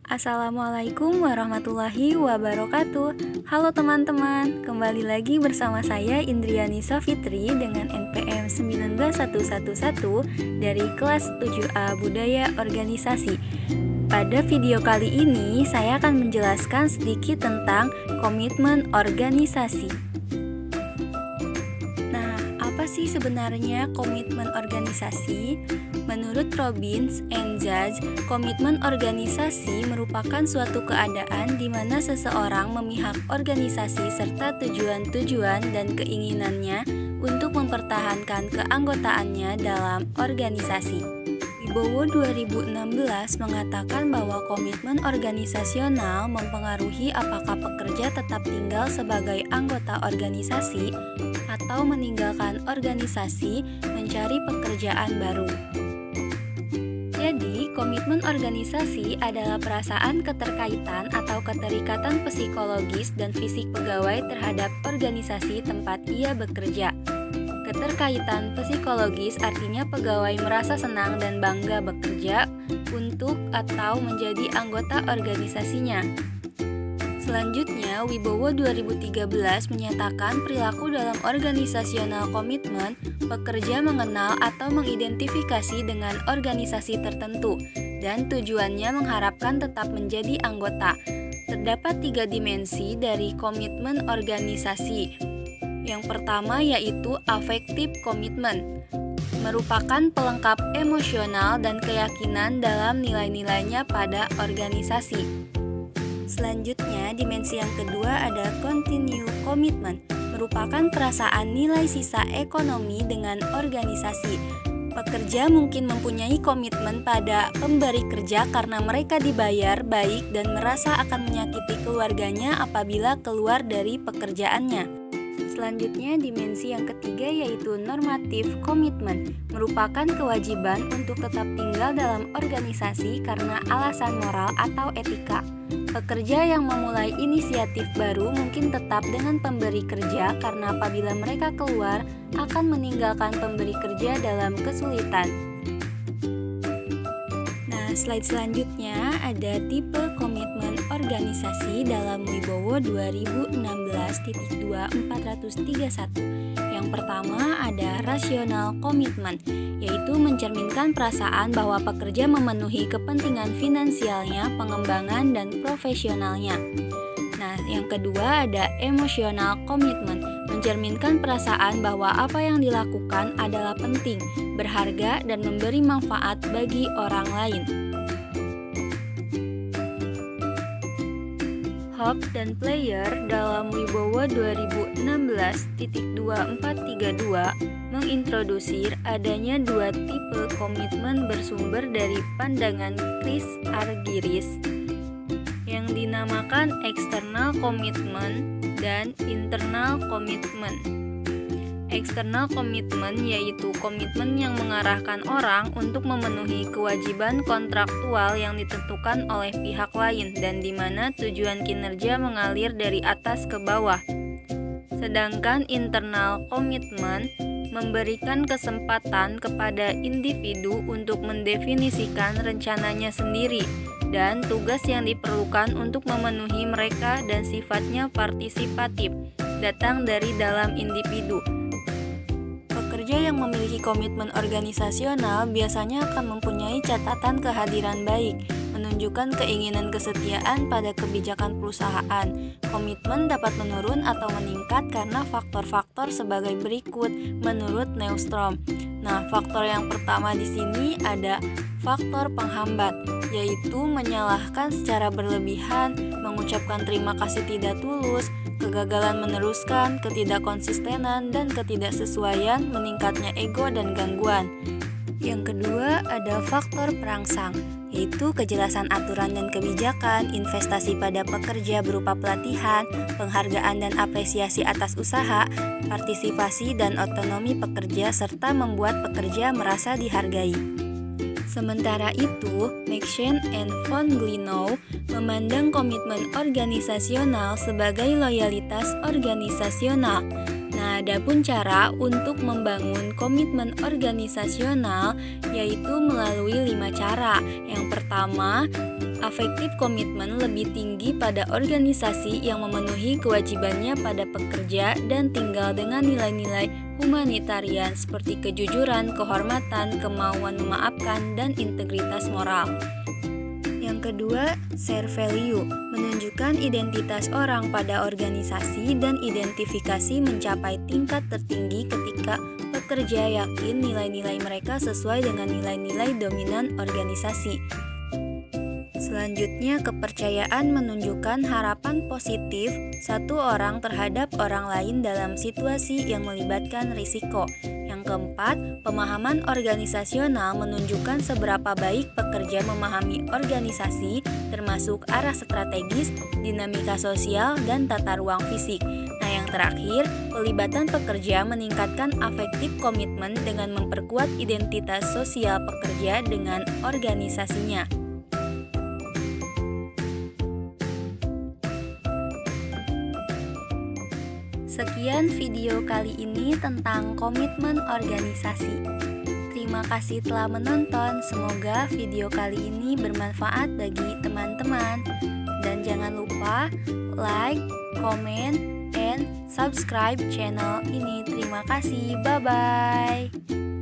Assalamualaikum warahmatullahi wabarakatuh. Halo teman-teman, kembali lagi bersama saya Indriani Safitri dengan NPM 19111 dari kelas 7A Budaya Organisasi. Pada video kali ini saya akan menjelaskan sedikit tentang komitmen organisasi. Nah, apa sih sebenarnya komitmen organisasi? Menurut Robbins and Judge, komitmen organisasi merupakan suatu keadaan di mana seseorang memihak organisasi serta tujuan-tujuan dan keinginannya untuk mempertahankan keanggotaannya dalam organisasi. Wibowo 2016 mengatakan bahwa komitmen organisasional mempengaruhi apakah pekerja tetap tinggal sebagai anggota organisasi atau meninggalkan organisasi mencari pekerjaan baru. Jadi, komitmen organisasi adalah perasaan keterkaitan atau keterikatan psikologis dan fisik pegawai terhadap organisasi tempat ia bekerja. Keterkaitan psikologis artinya pegawai merasa senang dan bangga bekerja untuk atau menjadi anggota organisasinya. Selanjutnya, Wibowo 2013 menyatakan perilaku dalam organisasional komitmen, pekerja mengenal atau mengidentifikasi dengan organisasi tertentu, dan tujuannya mengharapkan tetap menjadi anggota. Terdapat 3 dimensi dari komitmen organisasi. Yang pertama yaitu affective commitment, merupakan pelengkap emosional dan keyakinan dalam nilai-nilainya pada organisasi. Selanjutnya, dimensi yang kedua ada continue commitment, merupakan perasaan nilai sisa ekonomi dengan organisasi. Pekerja mungkin mempunyai komitmen pada pemberi kerja karena mereka dibayar baik dan merasa akan menyakiti keluarganya apabila keluar dari pekerjaannya. Selanjutnya, dimensi yang ketiga yaitu normative commitment, merupakan kewajiban untuk tetap tinggal dalam organisasi karena alasan moral atau etika. Pekerja yang memulai inisiatif baru mungkin tetap dengan pemberi kerja karena apabila mereka keluar akan meninggalkan pemberi kerja dalam kesulitan. Nah, slide selanjutnya ada tipe komitmen organisasi dalam Wibowo 2016.2.431. Yang pertama ada rasional komitmen, yaitu mencerminkan perasaan bahwa pekerja memenuhi kepentingan finansialnya, pengembangan, dan profesionalnya. Nah, yang kedua ada emosional komitmen, mencerminkan perasaan bahwa apa yang dilakukan adalah penting, berharga, dan memberi manfaat bagi orang lain. Hope dan Player dalam Wibowo 2016.2432 mengintrodusir adanya 2 tipe komitmen bersumber dari pandangan Chris Argyris yang dinamakan external commitment dan internal commitment. External commitment yaitu komitmen yang mengarahkan orang untuk memenuhi kewajiban kontraktual yang ditentukan oleh pihak lain dan di mana tujuan kinerja mengalir dari atas ke bawah. Sedangkan internal commitment memberikan kesempatan kepada individu untuk mendefinisikan rencananya sendiri dan tugas yang diperlukan untuk memenuhi mereka dan sifatnya partisipatif, datang dari dalam individu. Pekerja yang memiliki komitmen organisasional biasanya akan mempunyai catatan kehadiran baik, menunjukkan keinginan kesetiaan pada kebijakan perusahaan. Komitmen dapat menurun atau meningkat karena faktor-faktor sebagai berikut menurut Neustrom. Nah, faktor yang pertama di sini ada faktor penghambat, yaitu menyalahkan secara berlebihan, mengucapkan terima kasih tidak tulus, kegagalan meneruskan, ketidakkonsistenan, dan ketidaksesuaian, meningkatnya ego dan gangguan. Yang kedua ada faktor perangsang, yaitu kejelasan aturan dan kebijakan, investasi pada pekerja berupa pelatihan, penghargaan dan apresiasi atas usaha, partisipasi dan otonomi pekerja, serta membuat pekerja merasa dihargai. Sementara itu, McShane and von Glinow memandang komitmen organisasional sebagai loyalitas organisasional. Nah, adapun cara untuk membangun komitmen organisasional yaitu melalui 5 cara. Yang pertama, Affective commitment lebih tinggi pada organisasi yang memenuhi kewajibannya pada pekerja dan tinggal dengan nilai-nilai humanitarian seperti kejujuran, kehormatan, kemauan memaafkan, dan integritas moral. Yang kedua, share value, menunjukkan identitas orang pada organisasi dan identifikasi mencapai tingkat tertinggi ketika pekerja yakin nilai-nilai mereka sesuai dengan nilai-nilai dominan organisasi. Selanjutnya, kepercayaan menunjukkan harapan positif satu orang terhadap orang lain dalam situasi yang melibatkan risiko. Yang keempat, pemahaman organisasional menunjukkan seberapa baik pekerja memahami organisasi, termasuk arah strategis, dinamika sosial, dan tata ruang fisik. Nah, yang terakhir, pelibatan pekerja meningkatkan affective commitment dengan memperkuat identitas sosial pekerja dengan organisasinya. Sekian video kali ini tentang komitmen organisasi. Terima kasih telah menonton. Semoga video kali ini bermanfaat bagi teman-teman. Dan jangan lupa like, comment, and subscribe channel ini. Terima kasih. Bye-bye.